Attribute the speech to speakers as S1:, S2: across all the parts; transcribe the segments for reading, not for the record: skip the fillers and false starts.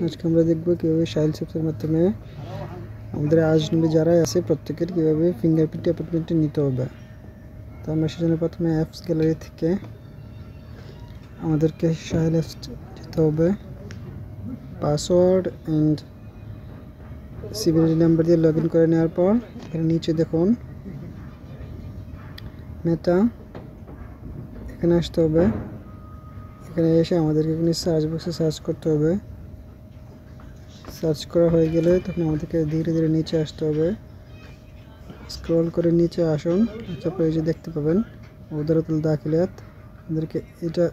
S1: আজকে আমরা দেখব কিভাবে শাইল শপসের মাধ্যমে আমাদের আজনবী যারাই আছে প্রত্যেকের কিভাবে ফিঙ্গারপ্রিন্ট অ্যাপয়েন্টমেন্ট নিতে হবে। তো আমরা সেজন্য প্রথমে অ্যাপস গ্যালারি থেকে আমাদেরকে শাইল অ্যাপস যেতে হবে, পাসওয়ার্ড অ্যান্ড সিভিল নাম্বার দিয়ে লগ ইন করে নেওয়ার পর এখানে নিচে দেখুন মেটা, এখানে আসতে হবে। এখানে এসে আমাদেরকে এখানে সার্চ বক্সে সার্চ করতে হবে। সার্চ করা হয়ে গেলে তখন আমাদেরকে ধীরে ধীরে নিচে আসতে হবে, স্ক্রল করে নিচে আসুন। তারপরে এই যে দেখতে পাবেন উদারাতুল দাখিলাত, আমাদেরকে এটা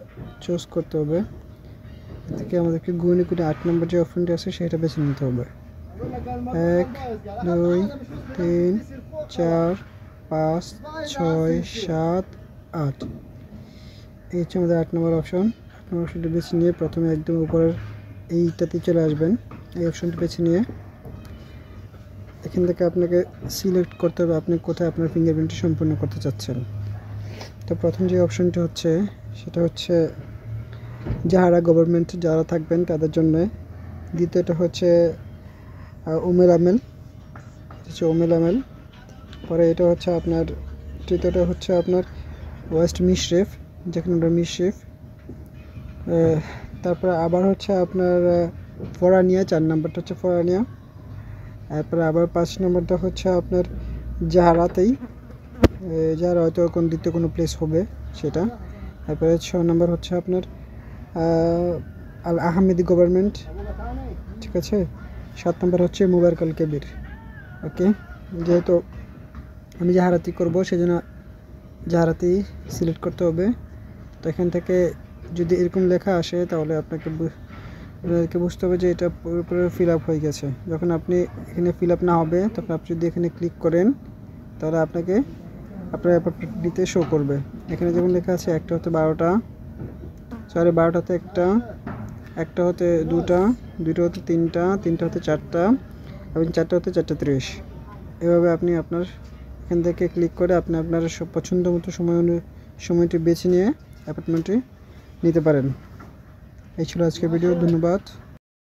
S1: চুজ করতে হবে। এদিকে আমাদেরকে গুণে 8 নম্বর যে অপশনটি আছে সেটা বেছে নিতে হবে। 1 2 3 4 5 6 7 8, এই হচ্ছে আমাদের 8 নম্বর অপশন। 8 নম্বর অপশনটি বেছে নিয়ে প্রথমে একদম উপরের এইটাতে চলে আসবেন। এই অপশনটি বেছে নিয়ে এখান থেকে আপনাকে সিলেক্ট করতে হবে আপনি কোথায় আপনার ফিঙ্গারপ্রিন্টটি সম্পূর্ণ করতে চাচ্ছেন। তো প্রথম যে অপশনটি হচ্ছে সেটা হচ্ছে যারা গভর্নমেন্ট যারা থাকবেন তাদের জন্য। দ্বিতীয়টা হচ্ছে উমের আমেল, পরে এটা হচ্ছে আপনার তৃতীয়টা হচ্ছে আপনার ওয়েস্ট মিশরেফ, যেখানে আমরা মিশরেফ। তারপরে আবার হচ্ছে আপনার ফরানিয়া, 4 নম্বরটা হচ্ছে ফরানিয়া। তারপরে আবার 5 নম্বরটা হচ্ছে আপনার জাহারাতেই, যারা হয়তো দ্বিতীয় কোনো প্লেস হবে সেটা। তারপরে 6 নম্বর হচ্ছে আপনার আল আহমেদি গভর্নমেন্ট, ঠিক আছে। 7 নম্বর হচ্ছে মুবারক আল কবির। ওকে, যেহেতু আমি জাহারাতি করবো সেজন্য জাহারাতি সিলেক্ট করতে হবে। তো এখান থেকে যদি এরকম লেখা আসে তাহলে আপনাকে বুঝতে হবে যে এটা পুরোপুরি ফিল আপ হয়ে গেছে। যখন আপনি এখানে ফিল আপ না হবে তখন আপনি যদি এখানে ক্লিক করেন তাহলে আপনাকে আপনার অ্যাপয়েন্টমেন্টটিতে শো করবে। এখানে যেমন লেখা আছে একটা হতে 12টা, 12টাতে একটা হতে 2টা, 2টা হতে 3টা, 3টা হতে 4টা এবং 4টা হতে 4:30। এভাবে আপনি আপনার এখান থেকে ক্লিক করে আপনি আপনার পছন্দ মতো সময়টি বেছে নিয়ে অ্যাপয়েন্টমেন্টটি নিতে পারেন। এই ছিল আজকের ভিডিও, ধন্যবাদ।